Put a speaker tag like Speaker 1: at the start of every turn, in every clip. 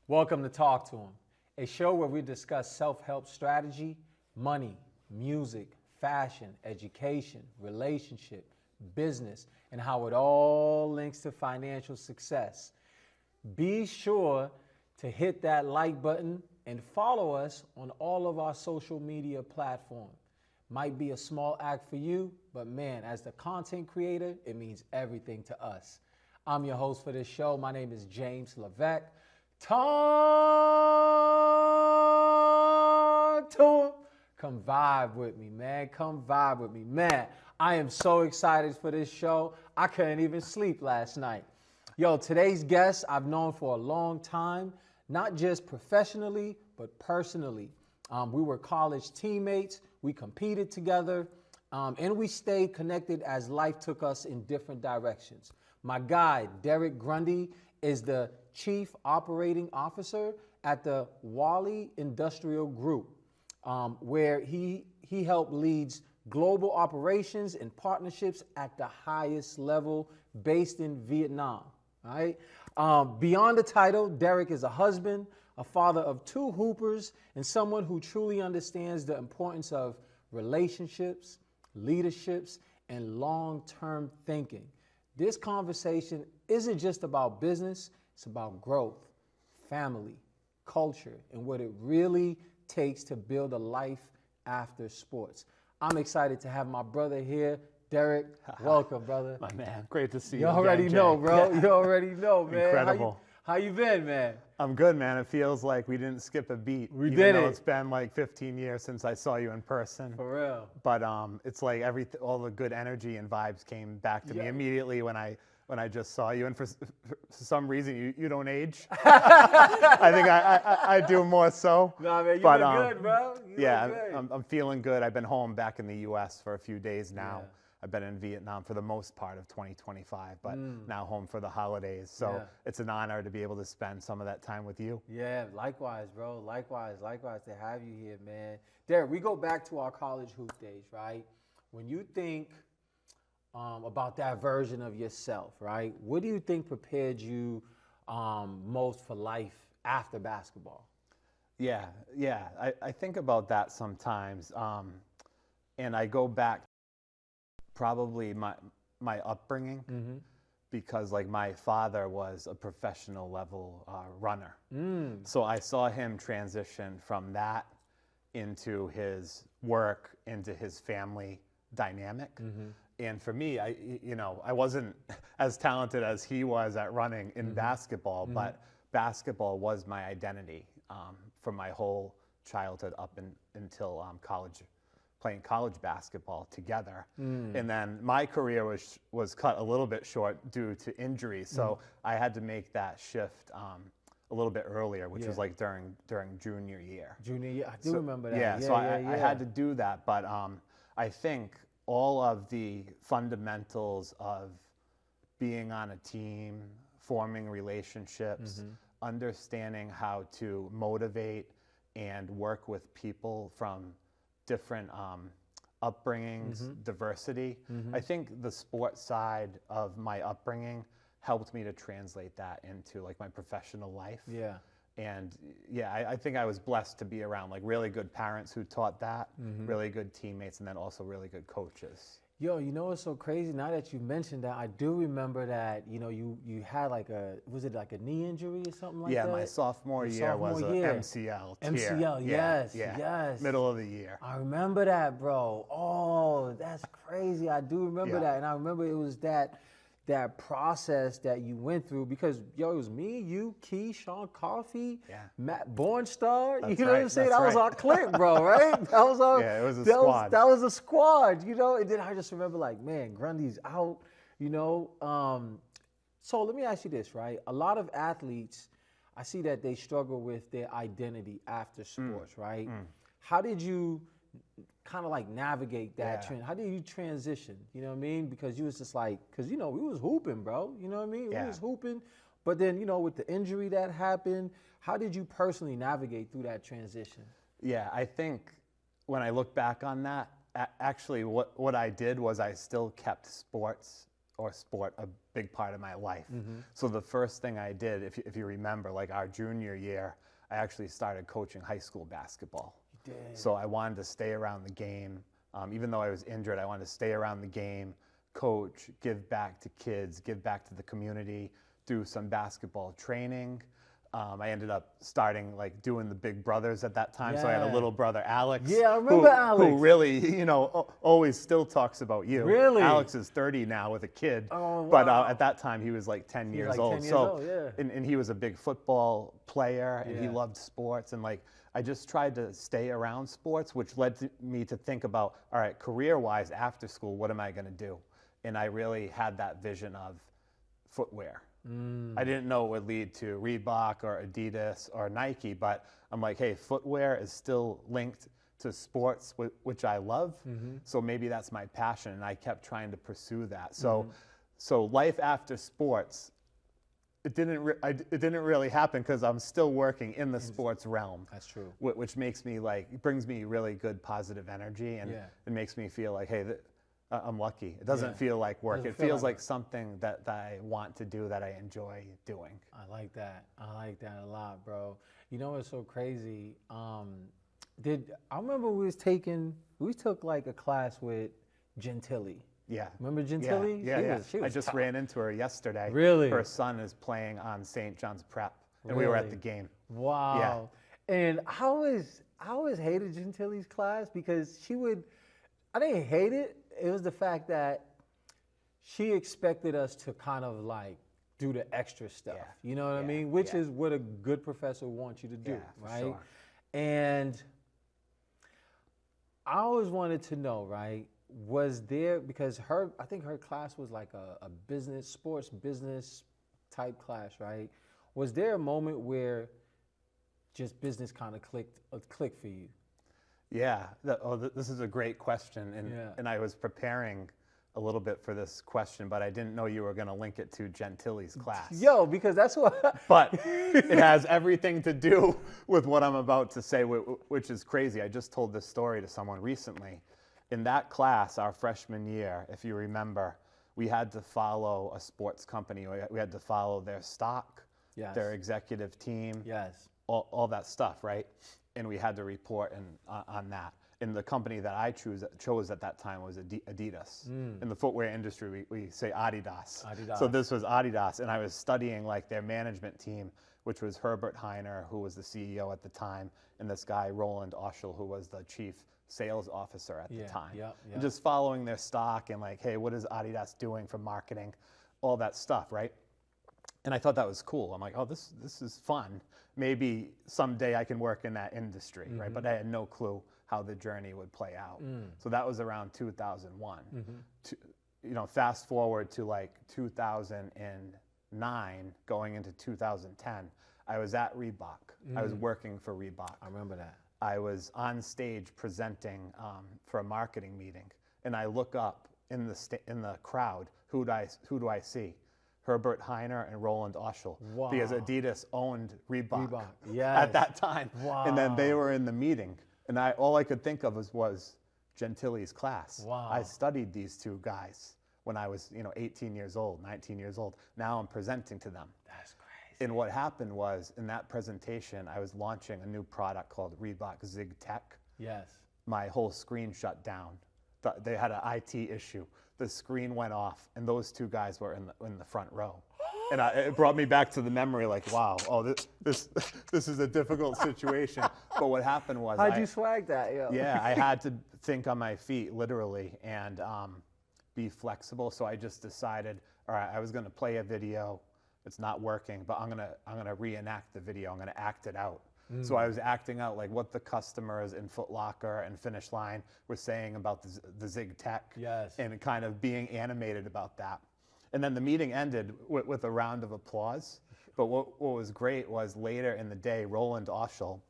Speaker 1: Welcome to Talk to 'Em, a show where we discuss self-help strategy, money, music, fashion, education, relationship, business, and how it all links to financial success. Be sure to hit that like button and follow us on all of our social media platforms. Might be a small act for you, but man, as the content creator, it means everything to us. I'm your host for this show. My name is James Levesque. Talk to 'em. Come vibe with me, man. Come vibe with me. Man, I am so excited for this show. I couldn't even sleep last night. Yo, today's guest I've known for a long time, not just professionally, but personally. We were college teammates. We competed together, and we stayed connected as life took us in different directions. My guy, Derek Grundy, is the Chief Operating Officer at the HuaLi Industrial Group, where he helped leads global operations and partnerships at the highest level based in Vietnam. Right? Beyond the title, Derek is a husband, a father of two hoopers, and someone who truly understands the importance of relationships, leaderships, and long-term thinking. This conversation isn't just about business, it's about growth, family, culture, and what it really takes to build a life after sports. I'm excited to have my brother here. Derek, welcome, brother.
Speaker 2: My man, great to see you.
Speaker 1: You already know, bro.
Speaker 2: Yeah.
Speaker 1: You already know, man.
Speaker 2: Incredible.
Speaker 1: How you been, man?
Speaker 2: I'm good, man. It feels like we didn't skip a beat.
Speaker 1: We
Speaker 2: even
Speaker 1: did
Speaker 2: though
Speaker 1: it.
Speaker 2: It's been like 15 years since I saw you in person.
Speaker 1: For real.
Speaker 2: But it's like all the good energy and vibes came back to me immediately when I just saw you. And for some reason, you don't age. I think I do more so.
Speaker 1: Nah, man, you look good, bro. You
Speaker 2: Yeah,
Speaker 1: look good.
Speaker 2: I'm feeling good. I've been home back in the U.S. for a few days now.
Speaker 1: Yeah.
Speaker 2: I've been in Vietnam for the most part of 2025, but now home for the holidays. So it's an honor to be able to spend some of that time with you.
Speaker 1: Yeah, likewise, bro. Likewise to have you here, man. Derek, we go back to our college hoop days, right? When you think about that version of yourself, right? What do you think prepared you most for life after basketball?
Speaker 2: Yeah. I think about that sometimes, and I go back probably my upbringing, because like my father was a professional level runner. So I saw him transition from that into his work, into his family dynamic. And for me, I wasn't as talented as he was at running in basketball, but basketball was my identity for my whole childhood up until college, playing college basketball together. And then my career was cut a little bit short due to injury. So I had to make that shift a little bit earlier, which was like during junior year.
Speaker 1: Junior year, I do remember that.
Speaker 2: Yeah, so I had to do that. But I think all of the fundamentals of being on a team, forming relationships, understanding how to motivate and work with people from different upbringings, diversity. I think the sports side of my upbringing helped me to translate that into like my professional life.
Speaker 1: Yeah.
Speaker 2: And I think I was blessed to be around like really good parents who taught that, really good teammates, and then also really good coaches.
Speaker 1: Yo, you know what's so crazy? Now that you mentioned that, I do remember that, you had like was it like a knee injury or something like that?
Speaker 2: Yeah, my sophomore year was an MCL tear.
Speaker 1: MCL, yes.
Speaker 2: Middle of the year.
Speaker 1: I remember that, bro. Oh, that's crazy. I do remember that. And I remember it was that process that you went through because, it was me, you, Key, Sean Coffey, Matt Bornstar.
Speaker 2: That's
Speaker 1: you know what I'm saying? That was our clique, bro, right? That was our,
Speaker 2: it was a squad.
Speaker 1: That was a squad, And then I just remember like, man, Grundy's out, So let me ask you this, right? A lot of athletes, I see that they struggle with their identity after sports, right? How did you kind of like navigate that trend? How did you transition? You know what I mean? Because you was just like, because we was hooping, bro. You know what I mean? We was hooping, but then with the injury that happened, how did you personally navigate through that transition?
Speaker 2: Yeah, I think when I look back on that, actually what I did was I still kept sports or sport a big part of my life. So the first thing I did, if you remember, like our junior year, I actually started coaching high school basketball.
Speaker 1: You did.
Speaker 2: So I wanted to stay around the game. Even though I was injured, I wanted to stay around the game, coach, give back to kids, give back to the community, do some basketball training. I ended up starting like doing the Big Brothers at that time. So I had a little brother, Alex.
Speaker 1: Yeah, I remember Alex.
Speaker 2: Who really, always still talks about you.
Speaker 1: Really?
Speaker 2: Alex is 30 now with a kid.
Speaker 1: Oh, wow.
Speaker 2: But at that time, he was like 10 years
Speaker 1: like
Speaker 2: old.
Speaker 1: 10 years
Speaker 2: so,
Speaker 1: old, yeah.
Speaker 2: and he was a big football player, and he
Speaker 1: Yeah.
Speaker 2: loved sports. And like, I just tried to stay around sports, which led me to think about, all right, career-wise, after school, what am I going to do? And I really had that vision of footwear. I didn't know it would lead to Reebok or Adidas or Nike, but I'm like, hey, footwear is still linked to sports, which I love. So maybe that's my passion, and I kept trying to pursue that. So, so life after sports, it didn't really happen because I'm still working in the sports realm.
Speaker 1: That's true.
Speaker 2: Which makes me like, it brings me really good positive energy, and it makes me feel like, hey, I'm lucky. It doesn't feel like work. It feels like something that I want to do, that I enjoy doing.
Speaker 1: I like that. I like that a lot, bro. You know what's so crazy? I remember we took like a class with Gentili.
Speaker 2: Yeah.
Speaker 1: Remember Gentili?
Speaker 2: Yeah.
Speaker 1: She was
Speaker 2: I just
Speaker 1: tough.
Speaker 2: ran into her yesterday.
Speaker 1: Really?
Speaker 2: Her son is playing on St. John's Prep, and we were at the game.
Speaker 1: Wow.
Speaker 2: Yeah.
Speaker 1: And I always hated Gentili's class because I didn't hate it. It was the fact that she expected us to kind of like do the extra stuff.
Speaker 2: Yeah.
Speaker 1: You know what I mean? Which is what a good professor wants you to do, right?
Speaker 2: Sure.
Speaker 1: And I always wanted to know, right? Was there, because I think her class was like a sports business type class, right? Was there a moment where just business kind of clicked for you?
Speaker 2: Yeah. This is a great question, and I was preparing a little bit for this question, but I didn't know you were going to link it to Gentili's class.
Speaker 1: Yo, because that's what.
Speaker 2: But it has everything to do with what I'm about to say, which is crazy. I just told this story to someone recently. In that class, our freshman year, if you remember, we had to follow a sports company. We had to follow their stock, their executive team, all that stuff, right? And we had to report on that. And the company that I chose at that time was Adidas. In the footwear industry, we say Adidas. So this was Adidas, and I was studying like their management team, which was Herbert Heiner, who was the CEO at the time, and this guy, Roland Oschel, who was the chief sales officer at the time. And just following their stock and like, hey, what is Adidas doing for marketing? All that stuff, right? And I thought that was cool. I'm like, oh, this is fun. Maybe someday I can work in that industry, right? But I had no clue how the journey would play out. So that was around 2001. Fast forward to like 2009, going into 2010, I was at Reebok. I was working for Reebok.
Speaker 1: I remember that.
Speaker 2: I was on stage presenting for a marketing meeting, and I look up in the crowd. Who do I see? Herbert Heiner and Roland Oschel, because Adidas owned Reebok at that time. And then they were in the meeting, and all I could think of was Gentili's class. I studied these two guys when I was 18 years old, 19 years old. Now I'm presenting to them.
Speaker 1: That's crazy.
Speaker 2: And what happened was, in that presentation, I was launching a new product called Reebok Zig Tech.
Speaker 1: Yes.
Speaker 2: My whole screen shut down. They had an IT issue. The screen went off, and those two guys were in the front row. And it brought me back to the memory, like, wow, this is a difficult situation. But what happened was,
Speaker 1: how'd you swag that, yo?
Speaker 2: Yeah, I had to think on my feet, literally, and be flexible. So I just decided, all right, I was going to play a video. It's not working, but I'm gonna reenact the video. I'm gonna act it out. So I was acting out like what the customers in Foot Locker and Finish Line were saying about the Zig Tech, and kind of being animated about that. And then the meeting ended with a round of applause. But what was great was, later in the day, Roland Oschel,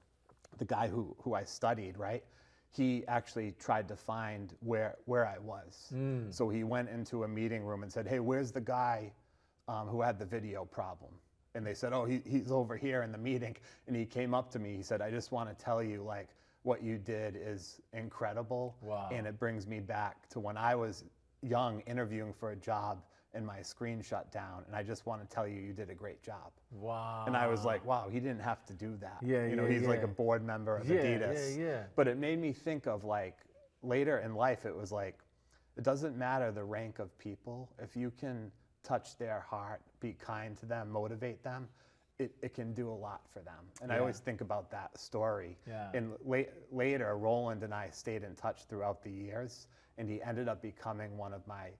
Speaker 2: the guy who I studied, right? He actually tried to find where I was. So he went into a meeting room and said, hey, where's the guy who had the video problem? And they said, oh, he's over here in the meeting. And he came up to me. He said, I just want to tell you, like, what you did is incredible. And it brings me back to when I was young, interviewing for a job and my screen shut down, and I just want to tell you, you did a great job.
Speaker 1: Wow.
Speaker 2: And I was like, wow, he didn't have to do that.
Speaker 1: Yeah,
Speaker 2: you know, he's like a board member of Adidas.
Speaker 1: Yeah.
Speaker 2: But it made me think of like later in life, it was like, it doesn't matter the rank of people. If you can touch their heart, be kind to them, motivate them, it can do a lot for them. And I always think about that story.
Speaker 1: Yeah.
Speaker 2: And later, Roland and I stayed in touch throughout the years, and he ended up becoming one of my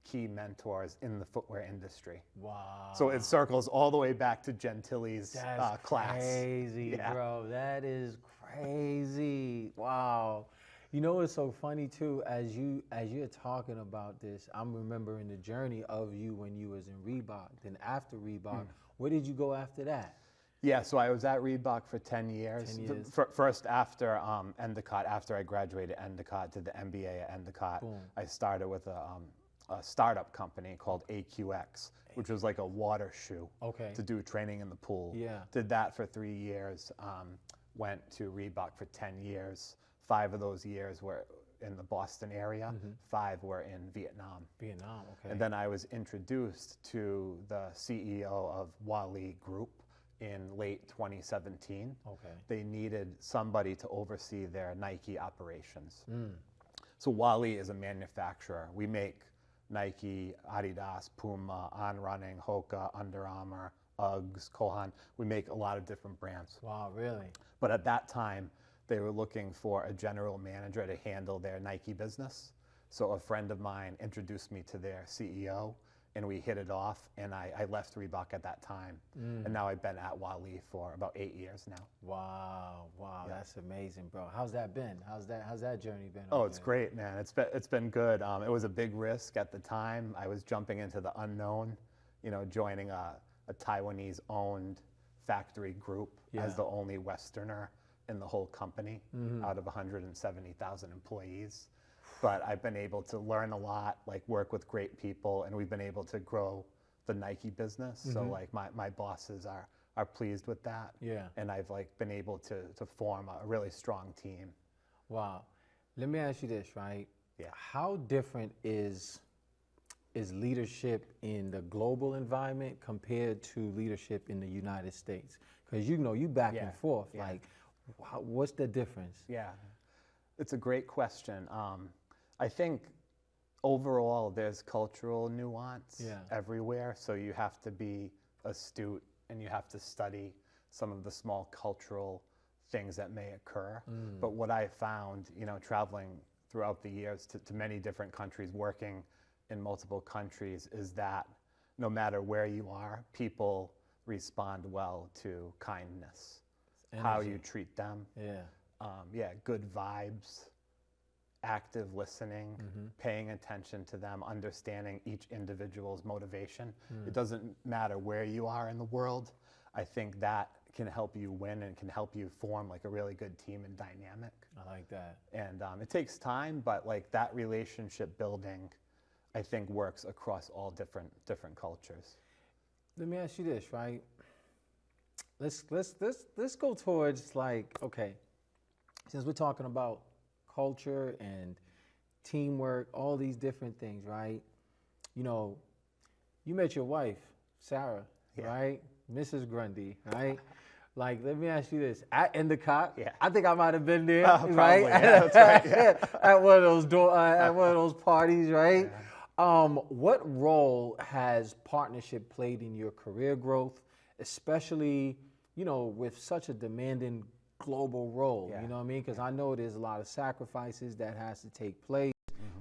Speaker 2: key mentors in the footwear industry.
Speaker 1: Wow.
Speaker 2: So it circles all the way back to Gentili's
Speaker 1: That's
Speaker 2: class.
Speaker 1: Crazy, bro. That is crazy. Wow. You know what's so funny too? As you're talking about this, I'm remembering the journey of you when you was in Reebok. Then after Reebok, where did you go after that?
Speaker 2: Yeah, so I was at Reebok for 10 years.
Speaker 1: 10 years.
Speaker 2: First after Endicott, after I graduated Endicott, did the MBA at Endicott,
Speaker 1: Boom.
Speaker 2: I started with a startup company called AQX, which was like a water shoe to do training in the pool.
Speaker 1: Yeah.
Speaker 2: Did that for 3 years, went to Reebok for 10 years. 5 of those years were in the Boston area, 5 were in Vietnam.
Speaker 1: Vietnam, okay.
Speaker 2: And then I was introduced to the CEO of HuaLi Group in late 2017.
Speaker 1: Okay.
Speaker 2: They needed somebody to oversee their Nike operations. So HuaLi is a manufacturer. We make Nike, Adidas, Puma, On Running, Hoka, Under Armour, Uggs, Kohan. We make a lot of different brands.
Speaker 1: Wow, really?
Speaker 2: But at that time, they were looking for a general manager to handle their Nike business. So a friend of mine introduced me to their CEO, and we hit it off, and I left Reebok at that time. And now I've been at HuaLi for about 8 years now.
Speaker 1: Wow, that's amazing, bro. How's that been? How's that journey been?
Speaker 2: Oh, it's great, man. It's been good. It was a big risk at the time. I was jumping into the unknown, you know, joining a Taiwanese-owned factory group as the only Westerner in the whole company out of 170,000 employees. But I've been able to learn a lot, like work with great people, and we've been able to grow the Nike business. So like my bosses are pleased with that.
Speaker 1: Yeah.
Speaker 2: And I've like been able to form a really strong team.
Speaker 1: Wow. Let me ask you this, right?
Speaker 2: Yeah.
Speaker 1: How different is leadership in the global environment compared to leadership in the United States? Because you know, you back and forth. Like, what's the difference?
Speaker 2: Yeah, it's a great question. I think overall there's cultural nuance everywhere, so you have to be astute and you have to study some of the small cultural things that may occur. But what I found, you know, traveling throughout the years to many different countries, working in multiple countries, is that no matter where you are, people respond well to kindness, how you treat them. Good vibes, active listening, paying attention to them, understanding each individual's motivation. It doesn't matter where you are in the world. I think that can help you win and can help you form like a really good team and dynamic.
Speaker 1: I like that.
Speaker 2: And it takes time, but like that relationship building, I think works across all different cultures.
Speaker 1: Let me ask you this, right? Let's go towards like, okay, since we're talking about culture and teamwork, all these different things, right? You know, you met your wife, Sarah, right? Mrs. Grundy, right? Like, let me ask you this. At Endicott, I think I might have been there, right?
Speaker 2: Yeah, that's right.
Speaker 1: At one of those parties, right? What role has partnership played in your career growth, especially, you know, with such a demanding global role? You know what I mean? Because I know there's a lot of sacrifices that has to take place.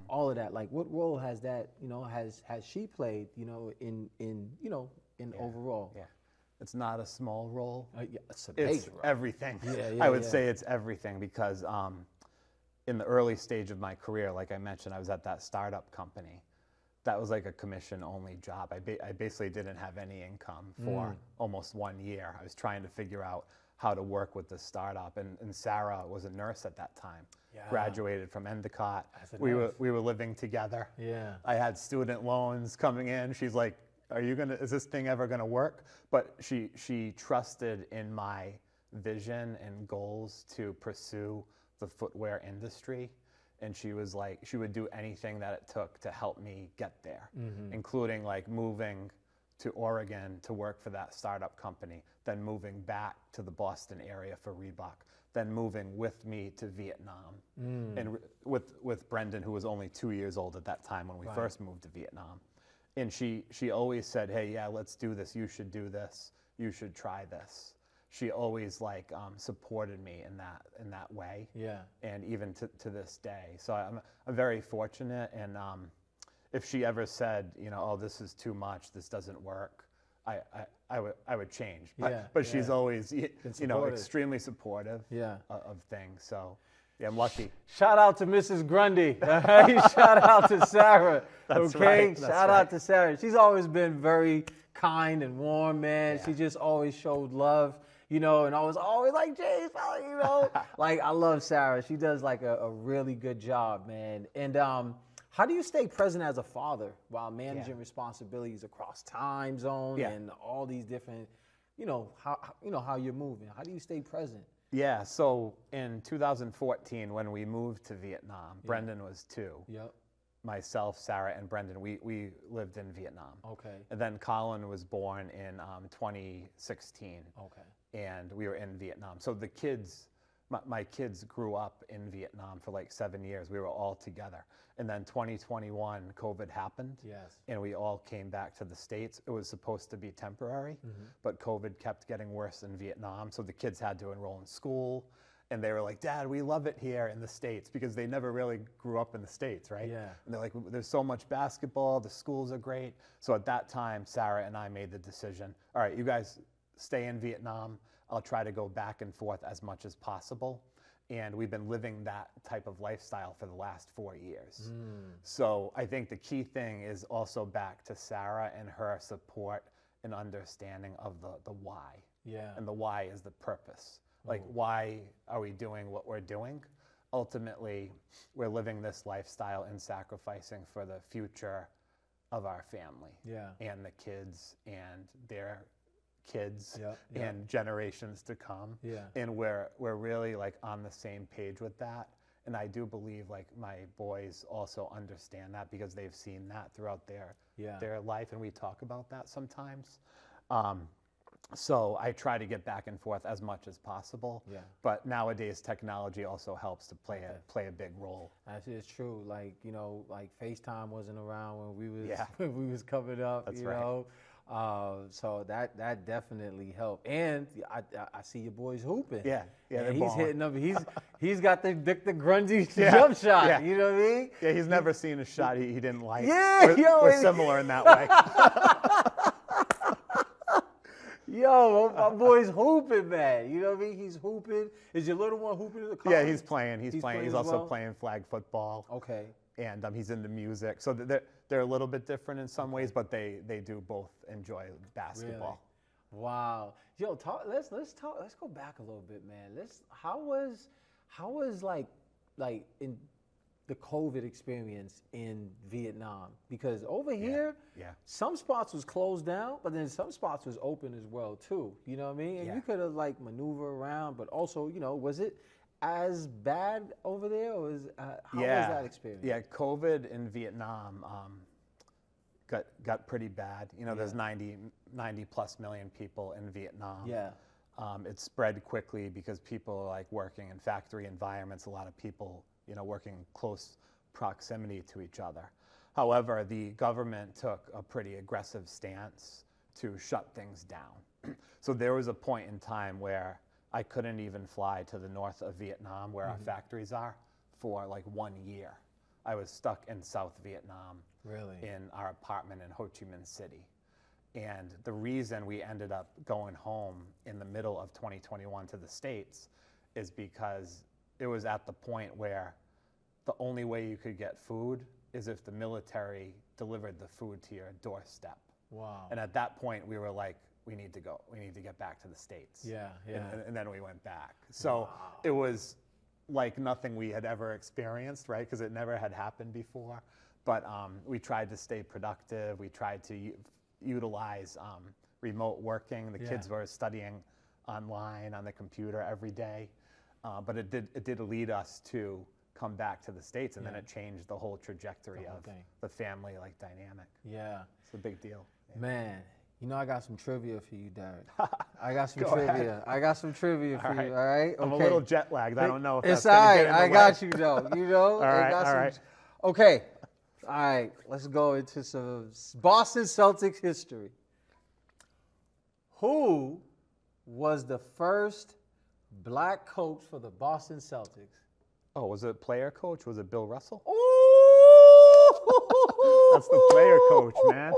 Speaker 1: All of that. Like, what role has that? You know, has she played? You know, in overall.
Speaker 2: Yeah. It's not a small role.
Speaker 1: It's a major role.
Speaker 2: Everything. I would say it's everything because in the early stage of my career, like I mentioned, I was at that startup company. That was like a commission-only job. I basically didn't have any income for almost 1 year. I was trying to figure out how to work with the startup. And Sarah was a nurse at that time. Graduated from Endicott. We were living together. I had student loans coming in. She's like, is this thing ever gonna work? But she trusted in my vision and goals to pursue the footwear industry. and she was like, she would do anything that it took to help me get there, including like moving to Oregon to work for that startup company, then moving back to the Boston area for Reebok, then moving with me to Vietnam, and with Brendan, who was only 2 years old at that time when we first moved to Vietnam. And she always said, hey, yeah, let's do this. You should do this. You should try this. She always like supported me in that way. Yeah. And even to this day. So I'm very fortunate. And if she ever said, you know, oh, this is too much, this doesn't work, I would change. But she's always, you know, extremely supportive of things. So yeah, I'm lucky.
Speaker 1: Shout out to Mrs. Grundy. Shout out to Sarah.
Speaker 2: That's
Speaker 1: okay?
Speaker 2: Right.
Speaker 1: Shout out to Sarah. She's always been very kind and warm, man.
Speaker 2: Yeah.
Speaker 1: She just always showed love, you know, and I was always like, Jay, you know. Like, I love Sarah. She does like a really good job, man. And how do you stay present as a father while managing responsibilities across time zone and all these different, you know, how you're moving? How do you stay present?
Speaker 2: Yeah, so in 2014, when we moved to Vietnam, Brendan was 2.
Speaker 1: Yep.
Speaker 2: Myself, Sarah, and Brendan, we lived in Vietnam.
Speaker 1: Okay.
Speaker 2: And then Colin was born in 2016. Okay. And we were in Vietnam. So the kids, my kids grew up in Vietnam for like 7 years. We were all together. And then 2021, COVID happened. Yes. And we all came back to the States. It was supposed to be temporary, but COVID kept getting worse in Vietnam. So the kids had to enroll in school. And they were like, Dad, we love it here in the States, because they never really grew up in the States, right? Yeah. And they're like, there's so much basketball, the schools are great. So at that time, Sarah and I made the decision, all right, you guys stay in Vietnam. I'll try to go back and forth as much as possible. And we've been living that type of lifestyle for the last 4 years. So I think the key thing is also back to Sarah and her support and understanding of the why. Yeah. And the why is the purpose. Like, why are we doing what we're doing? Ultimately, we're living this lifestyle and sacrificing for the future of our family. Yeah. And the kids and their kids and generations to come. Yeah. And we're really like on the same page with that. And I do believe like my boys also understand that, because they've seen that throughout their life, and we talk about that sometimes. So I try to get back and forth as much as possible. Yeah. But nowadays technology also helps to play a big role.
Speaker 1: Actually, it's true. Like, you know, like FaceTime wasn't around when we was when we was coming up. That's you know. So that definitely helped. And I see your boys hooping. Yeah, yeah. He's hitting up. He's got the Grundy jump shot. Yeah. You know what I mean?
Speaker 2: Yeah, he's never seen a shot he didn't like.
Speaker 1: Yeah,
Speaker 2: we're similar in that way.
Speaker 1: Yo, my boy's hooping, man. You know what I mean? He's hooping. Is your little one hooping in the car?
Speaker 2: Yeah, he's playing. He's playing. He's also playing flag football.
Speaker 1: Okay.
Speaker 2: And he's into music. So they're a little bit different in some ways, but they do both enjoy basketball.
Speaker 1: Really? Wow. Yo, let's go back a little bit, man. How was like in the COVID experience in Vietnam? Because over here, some spots was closed down, but then some spots was open as well too. You know what I mean? And you could have like maneuver around, but also, you know, was it as bad over there, or how was that experience?
Speaker 2: Yeah, COVID in Vietnam got pretty bad. You know, there's 90 plus million people in Vietnam. Yeah. It spread quickly because people are like working in factory environments. A lot of people, you know, working close proximity to each other. However, the government took a pretty aggressive stance to shut things down. So there was a point in time where I couldn't even fly to the north of Vietnam, where our factories are, for like 1 year. I was stuck in South Vietnam, in our apartment in Ho Chi Minh City. And the reason we ended up going home in the middle of 2021 to the States is because it was at the point where the only way you could get food is if the military delivered the food to your doorstep. Wow. And at that point, we were like, we need to go. We need to get back to the States. Yeah, yeah. And then we went back. So it was like nothing we had ever experienced, right? Because it never had happened before. But we tried to stay productive. We tried to utilize remote working. The kids were studying online on the computer every day. But it did lead us to come back to the States, and then
Speaker 1: Yeah.
Speaker 2: it changed the whole trajectory
Speaker 1: The whole
Speaker 2: of
Speaker 1: thing.
Speaker 2: the family like dynamic.
Speaker 1: Yeah.
Speaker 2: It's a big deal. Yeah.
Speaker 1: Man, you know I got some trivia for you, Derek. I got some
Speaker 2: Go
Speaker 1: trivia.
Speaker 2: ahead.
Speaker 1: I got some trivia for
Speaker 2: All right.
Speaker 1: you, all right?
Speaker 2: I'm a little jet lagged. I don't know if
Speaker 1: It's
Speaker 2: that's
Speaker 1: all
Speaker 2: going to
Speaker 1: right.
Speaker 2: get in the
Speaker 1: I
Speaker 2: way.
Speaker 1: got you, though. You know?
Speaker 2: All right,
Speaker 1: got
Speaker 2: all
Speaker 1: some-
Speaker 2: right.
Speaker 1: Okay. All right. Let's go into some Boston Celtics history. Who was the first black coach for the Boston Celtics?
Speaker 2: Oh, was it player coach? Was it Bill Russell?
Speaker 1: Ooh!
Speaker 2: That's the player coach, man.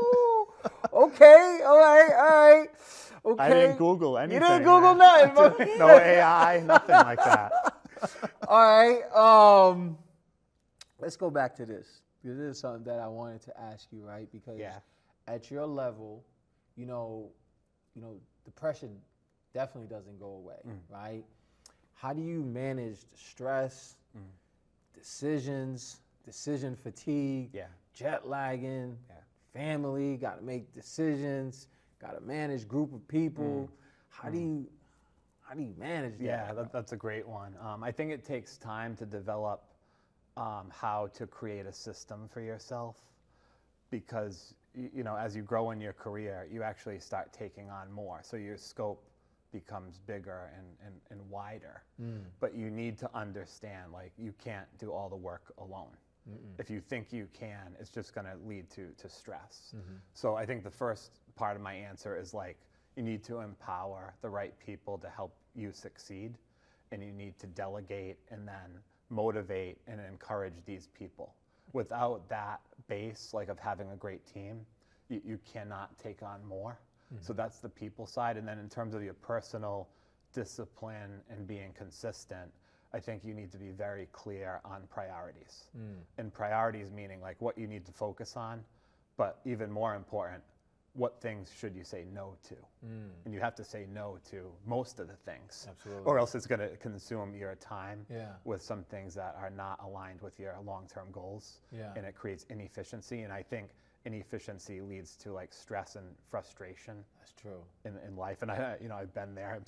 Speaker 1: Okay, all right. Okay.
Speaker 2: I didn't Google anything.
Speaker 1: You didn't Google
Speaker 2: man.
Speaker 1: nothing, bro.
Speaker 2: No AI, nothing like that.
Speaker 1: All right. Let's go back to this. This is something that I wanted to ask you, right? Because at your level, you know, the pressure definitely doesn't go away, right? How do you manage the stress, decision fatigue, jet lagging, family, got to make decisions, got to manage group of people. How do you manage that?
Speaker 2: Yeah, that's a great one. I think it takes time to develop how to create a system for yourself, because you know, as you grow in your career, you actually start taking on more. So your scope becomes bigger and wider. But you need to understand, like, you can't do all the work alone. If you think you can, it's just going to lead to stress. So I think the first part of my answer is, like, you need to empower the right people to help you succeed, and you need to delegate and then motivate and encourage these people. Without that base, like, of having a great team, you cannot take on more. So that's the people side. And then in terms of your personal discipline and being consistent, I think you need to be very clear on priorities. And priorities meaning, like, what you need to focus on, but even more important, what things should you say no to? And you have to say no to most of the things.
Speaker 1: Absolutely.
Speaker 2: Or else it's going to consume your time
Speaker 1: Yeah.
Speaker 2: with some things that are not aligned with your long-term goals.
Speaker 1: Yeah.
Speaker 2: And it creates inefficiency. And I think inefficiency leads to, like, stress and frustration
Speaker 1: That's true.
Speaker 2: in life. And I've been there. I'm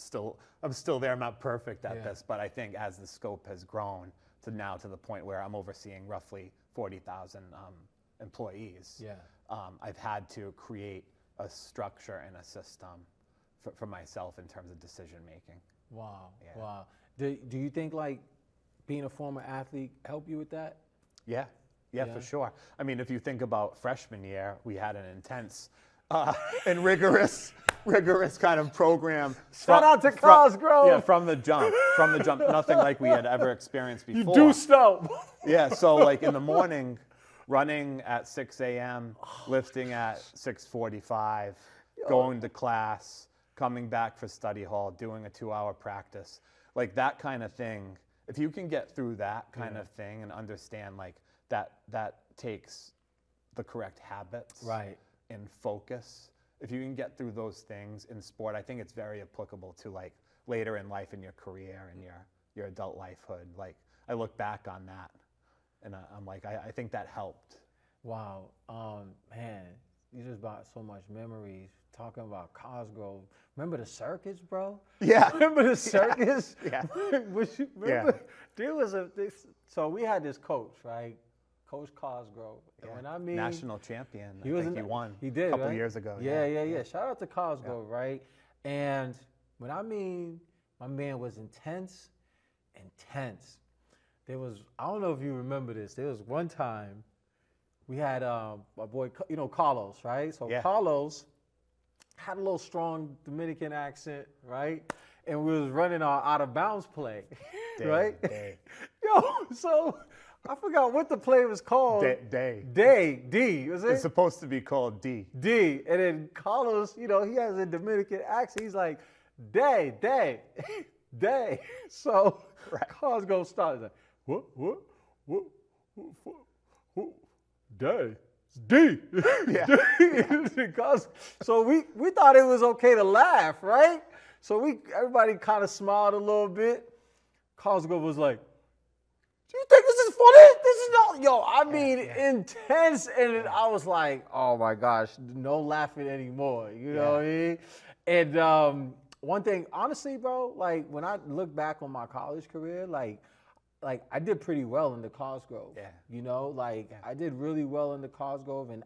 Speaker 2: still there. I'm not perfect at this, but I think as the scope has grown to the point where I'm overseeing roughly 40,000 employees. I've had to create a structure and a system for myself in terms of decision making.
Speaker 1: Wow.
Speaker 2: Yeah.
Speaker 1: Wow. Do you think, like, being a former athlete helped you with that?
Speaker 2: Yeah,
Speaker 1: Yeah.
Speaker 2: for sure. I mean, if you think about freshman year, we had an intense and rigorous kind of program.
Speaker 1: Shout out to Cosgrove.
Speaker 2: Yeah, from the jump, nothing like we had ever experienced before.
Speaker 1: You do stuff.
Speaker 2: Yeah, so, like, in the morning, running at 6 a.m., lifting at 6:45, going to class, coming back for study hall, doing a 2-hour practice, like, that kind of thing. If you can get through that kind of thing and understand, like, that takes the correct habits,
Speaker 1: Right.
Speaker 2: and focus. If you can get through those things in sport, I think it's very applicable to, like, later in life, in your career and your adult lifehood. Like, I look back on that and I'm like, I think that helped.
Speaker 1: Wow. Man, you just brought so much memories talking about Cosgrove. Remember the circus, bro?
Speaker 2: Yeah.
Speaker 1: Remember the circus?
Speaker 2: Yeah.
Speaker 1: Remember? There was so we had this coach, right? Coach Cosgrove. And when I mean
Speaker 2: National champion.
Speaker 1: he
Speaker 2: won.
Speaker 1: He did,
Speaker 2: a couple
Speaker 1: right?
Speaker 2: years ago.
Speaker 1: Yeah. Shout out to Cosgrove, right? And when I mean my man was intense. There was, I don't know if you remember this, there was one time we had my boy, Carlos, right? So Carlos had a little strong Dominican accent, right? And we was running our out of bounds play, right? Yo, so I forgot what the play was called. D, was it?
Speaker 2: It's supposed to be called D.
Speaker 1: D. And then Carlos, he has a Dominican accent. He's like, Day. So Cosgrove started like, what? Day. D.
Speaker 2: Yeah.
Speaker 1: Because, so we thought it was okay to laugh, right? So everybody kind of smiled a little bit. Cosgrove was like, do you think this is funny? This is not, intense. And I was like, oh my gosh, no laughing anymore. You know what I mean? And, 1 thing, honestly, bro, like, when I look back on my college career, like, like I did pretty well in the Cosgrove.
Speaker 2: Yeah.
Speaker 1: You know, like I did really well in the Cosgrove, and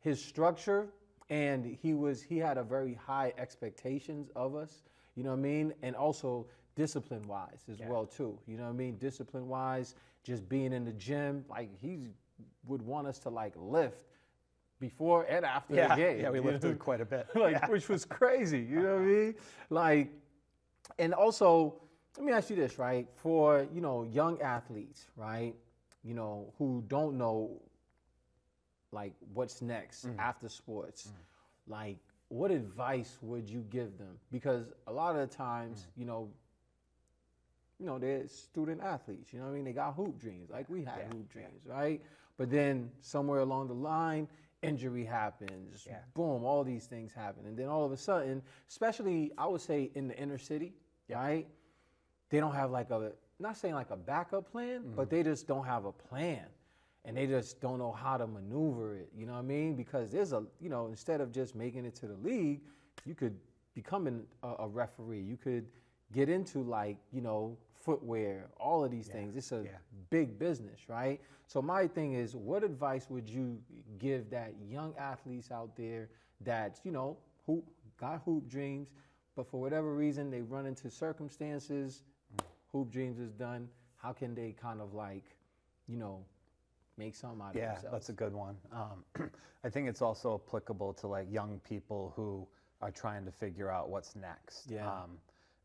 Speaker 1: his structure, and he had a very high expectations of us. You know what I mean? And also discipline-wise as well too. You know what I mean? Discipline-wise, just being in the gym, like he would want us to like lift before and after the game.
Speaker 2: Yeah, we lifted quite a bit.
Speaker 1: Like, which was crazy. You know what I mean? Like, and also, let me ask you this, right? For, you know, young athletes, right? You know, who don't know, like, what's next after sports. Like, what advice would you give them? Because a lot of the times, you know, they're student athletes. You know what I mean? They got hoop dreams, like we had hoop dreams, right? But then somewhere along the line, injury happens, boom, all these things happen. And then all of a sudden, especially I would say in the inner city, right? They don't have like not saying like a backup plan, but they just don't have a plan. And they just don't know how to maneuver it, you know what I mean? Because there's instead of just making it to the league, you could become a referee. You could get into like, footwear, all of these things. It's a big business, right? So my thing is, what advice would you give that young athletes out there that, got hoop dreams, but for whatever reason they run into circumstances, hoop dreams is done. How can they kind of like, make something out of themselves?
Speaker 2: Yeah, that's a good one. I think it's also applicable to like young people who are trying to figure out what's next.
Speaker 1: Yeah.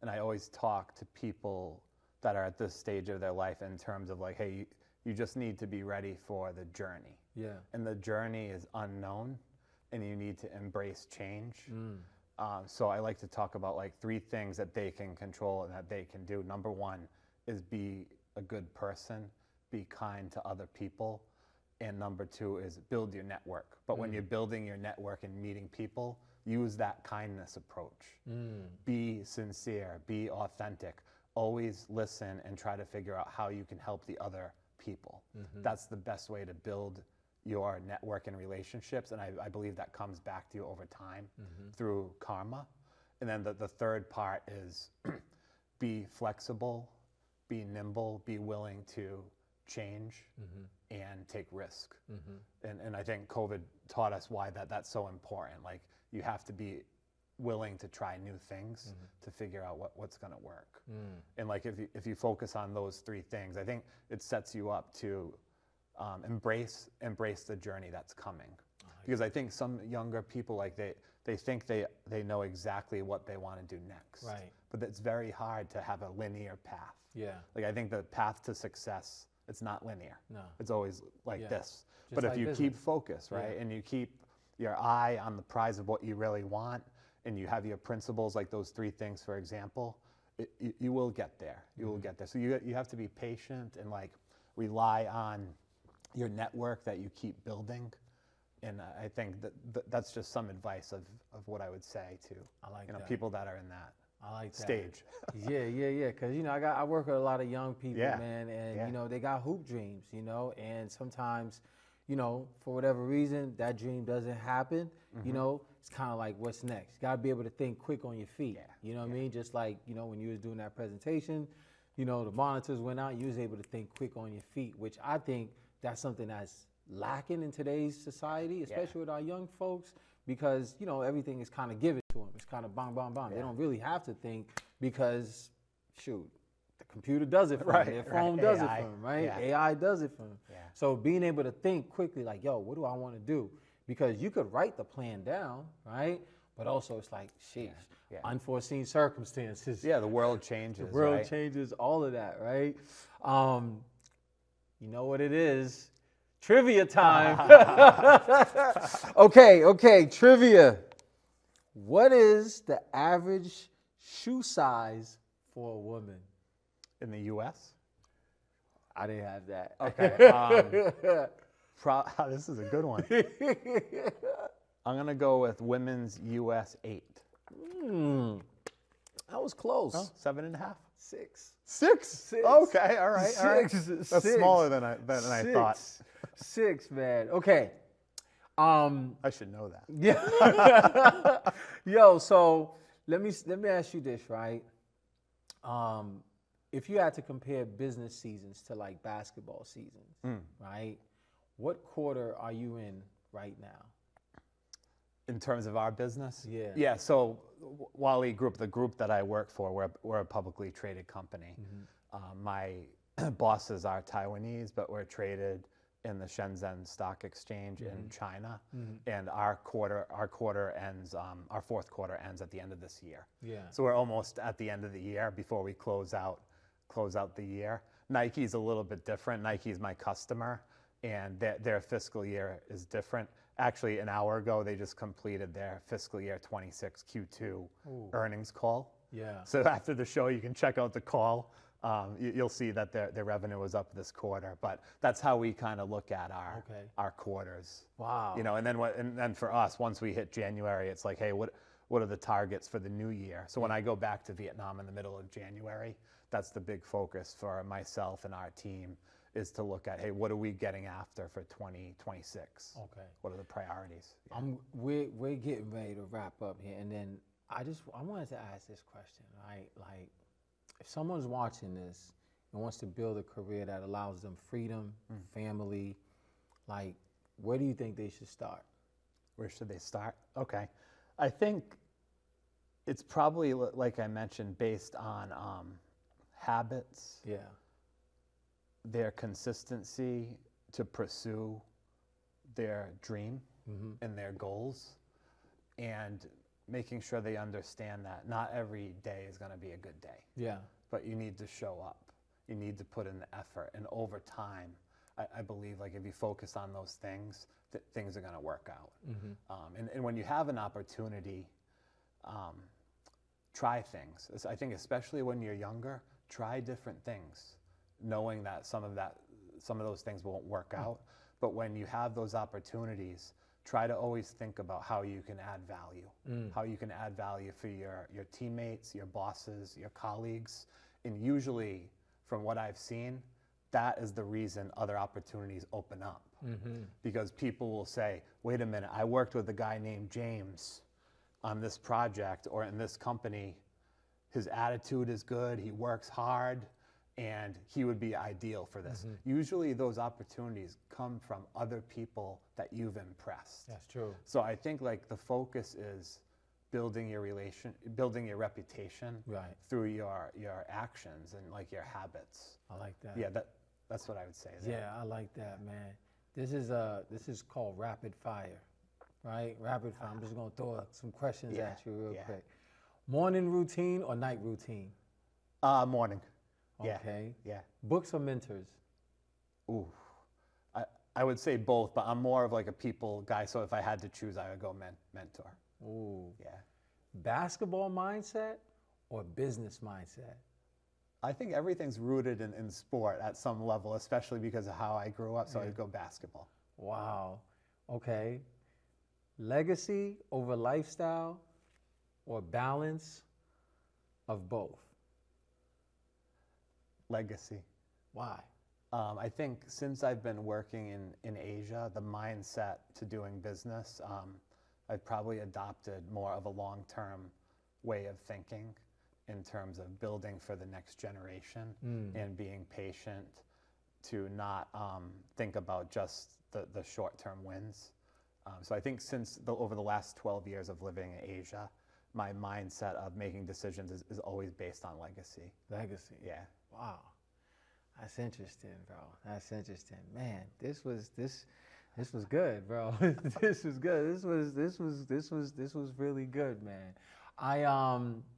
Speaker 2: And I always talk to people that are at this stage of their life in terms of like, hey, you just need to be ready for the journey.
Speaker 1: Yeah.
Speaker 2: And the journey is unknown, and you need to embrace change. So I like to talk about like 3 things that they can control and that they can do. Number 1 is be a good person, be kind to other people. And number 2 is build your network. But when you're building your network and meeting people, use that kindness approach. Be sincere, be authentic. Always listen and try to figure out how you can help the other people. That's the best way to build your network and relationships. And I believe that comes back to you over time through karma. And then the third part is be flexible, be nimble, be willing to change and take risk. And I think COVID taught us why that's so important. Like, you have to be willing to try new things to figure out what's going to work. And like if you focus on those 3 things, I think it sets you up to embrace the journey that's coming. Because I think some younger people, like they think they know exactly what they want to do next.
Speaker 1: Right.
Speaker 2: But it's very hard to have a linear path.
Speaker 1: Yeah.
Speaker 2: Like, I think the path to success, it's not linear.
Speaker 1: No.
Speaker 2: It's always like this.
Speaker 1: Just
Speaker 2: but if
Speaker 1: like
Speaker 2: you
Speaker 1: business.
Speaker 2: keep focus, right, and you keep your eye on the prize of what you really want, and you have your principles, like those 3 things, for example, you will get there. You will get there. So you have to be patient and like rely on your network that you keep building. And I think that's just some advice of what I would say to people that are in that stage.
Speaker 1: Yeah. Because I work with a lot of young people,
Speaker 2: Yeah.
Speaker 1: man, and they got hoop dreams, and sometimes, for whatever reason, that dream doesn't happen. It's kind of like, what's next? You got to be able to think quick on your feet. You know what I mean? Just like, when you was doing that presentation, the monitors went out, you was able to think quick on your feet, which I think that's something that's lacking in today's society, especially with our young folks, because, everything is kind of given to them. It's kind of bang, bang, bang. They don't really have to think because, shoot, the computer does it for them. Their phone does it for them, right?
Speaker 2: Yeah.
Speaker 1: AI does it for them.
Speaker 2: Yeah.
Speaker 1: So being able to think quickly, like, yo, what do I want to do? Because you could write the plan down, right? But also it's like, sheesh, unforeseen circumstances.
Speaker 2: Yeah, the world changes.
Speaker 1: The world changes, all of that, right? You know what it is? Trivia time. Okay, trivia. What is the average shoe size for a woman?
Speaker 2: In the U.S.?
Speaker 1: I didn't have that.
Speaker 2: Okay. This is a good one. I'm going to go with women's U.S. 8.
Speaker 1: That was close.
Speaker 2: Oh, 7.5?
Speaker 1: 6.
Speaker 2: 6? Okay, all right.
Speaker 1: Six.
Speaker 2: That's smaller than I thought.
Speaker 1: 6, man. Okay.
Speaker 2: I should know that.
Speaker 1: Yeah. Yo, so let me ask you this, right? if you had to compare business seasons to like basketball seasons, right? What quarter are you in right now?
Speaker 2: In terms of our business?
Speaker 1: Yeah.
Speaker 2: Yeah, so HuaLi Group, the group that I work for, we're a publicly traded company. My bosses are Taiwanese, but we're traded in the Shenzhen Stock Exchange in China. And our fourth quarter ends at the end of this year.
Speaker 1: Yeah.
Speaker 2: So we're almost at the end of the year before we close out the year. Nike's a little bit different. Nike's my customer, and their fiscal year is different. Actually, an hour ago, they just completed their fiscal year 26 Q2 earnings call.
Speaker 1: Yeah.
Speaker 2: So after the show, you can check out the call. You'll see that their revenue was up this quarter. But that's how we kind of look at our quarters.
Speaker 1: Wow.
Speaker 2: You know, and then for us, once we hit January, it's like, hey, what are the targets for the new year? So when I go back to Vietnam in the middle of January, that's the big focus for myself and our team, is to look at, hey, what are we getting after for 2026?
Speaker 1: Okay.
Speaker 2: What are the priorities? Yeah.
Speaker 1: We're getting ready to wrap up here, and then I wanted to ask this question, right? Like, if someone's watching this and wants to build a career that allows them freedom, family, like, where do you think they should start?
Speaker 2: Where should they start? Okay. I think it's probably, like I mentioned, based on habits, their consistency to pursue their dream and their goals, and making sure they understand that not every day is going to be a good day. Yeah. But you need to show up. You need to put in the effort. And over time, I believe, like, if you focus on those things, things are going to work out. And when you have an opportunity, try things. I think especially when you're younger, try different things, knowing that some of those things won't work out. But when you have those opportunities, try to always think about how you can add value, how you can add value for your teammates, your bosses, your colleagues. And usually, from what I've seen, that is the reason other opportunities open up. Because people will say, wait a minute, I worked with a guy named James on this project or in this company. His attitude is good, he works hard, and he would be ideal for this. Usually those opportunities come from other people that you've impressed.
Speaker 1: That's true.
Speaker 2: So I think, like, the focus is building your reputation through your actions and, like, your habits.
Speaker 1: I like that.
Speaker 2: Yeah, that's what I would say there.
Speaker 1: Yeah, I like that, man. This is called rapid fire, right? Rapid fire. I'm just gonna throw some questions at you real quick. Morning routine or night routine?
Speaker 2: Morning.
Speaker 1: Okay.
Speaker 2: Yeah.
Speaker 1: Books or mentors?
Speaker 2: Ooh, I would say both, but I'm more of like a people guy. So if I had to choose, I would go mentor.
Speaker 1: Ooh.
Speaker 2: Yeah.
Speaker 1: Basketball mindset or business mindset?
Speaker 2: I think everything's rooted in sport at some level, especially because of how I grew up. So I'd go basketball.
Speaker 1: Wow. Okay. Legacy over lifestyle or balance of both?
Speaker 2: Legacy.
Speaker 1: Why?
Speaker 2: I think since I've been working in Asia, the mindset to doing business, I've probably adopted more of a long-term way of thinking in terms of building for the next generation and being patient to not think about just the short-term wins. So I think over the last 12 years of living in Asia, my mindset of making decisions is always based on legacy.
Speaker 1: Legacy.
Speaker 2: Yeah.
Speaker 1: Wow. That's interesting, bro. That's interesting. Man, this was good, bro. This was good. This was really good, man.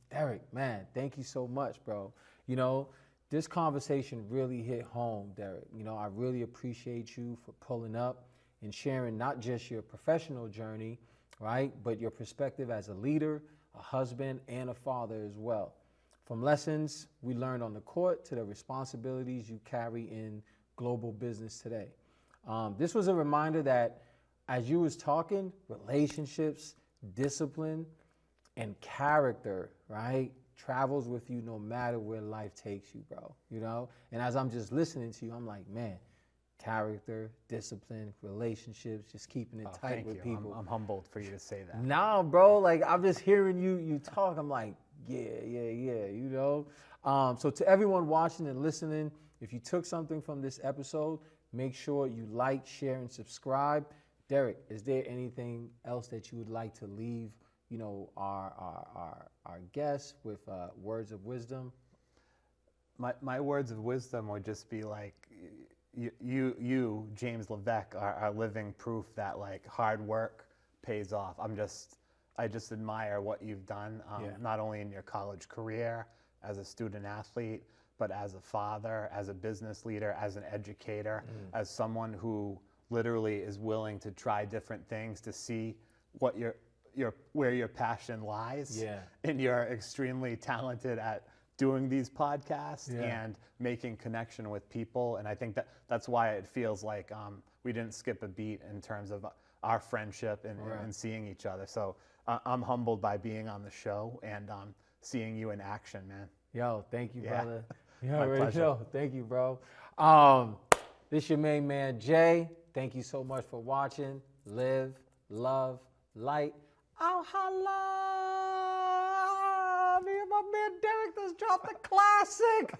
Speaker 1: Derek, man, thank you so much, bro. You know, this conversation really hit home, Derek. You know, I really appreciate you for pulling up and sharing not just your professional journey, right, but your perspective as a leader, a husband, and a father as well. From lessons we learned on the court to the responsibilities you carry in global business today. This was a reminder that as you was talking, relationships, discipline, and character, right, travels with you no matter where life takes you, bro, you know? And as I'm just listening to you, I'm like, man, character, discipline, relationships, just keeping it tight with people.
Speaker 2: I'm humbled for you to say that.
Speaker 1: Nah, bro, like, I'm just hearing you talk. I'm like, yeah, you know? So to everyone watching and listening, if you took something from this episode, make sure you like, share, and subscribe. Derek, is there anything else that you would like to leave, our guests with words of wisdom?
Speaker 2: My words of wisdom would just be like, you James Levesque, are living proof that like hard work pays off. I just admire what you've done, not only in your college career as a student athlete, but as a father, as a business leader, as an educator, as someone who literally is willing to try different things to see what where your passion lies.
Speaker 1: Yeah.
Speaker 2: And you're extremely talented at doing these podcasts and making connection with people. And I think that's why it feels like we didn't skip a beat in terms of our friendship and seeing each other. So I'm humbled by being on the show and seeing you in action, man.
Speaker 1: Yo, thank you, brother. You
Speaker 2: My
Speaker 1: already
Speaker 2: pleasure.
Speaker 1: know. Thank you, bro. This your main man, Jay. Thank you so much for watching. Live, love, light. Oh, holla! Me and my man Derek just dropped a classic.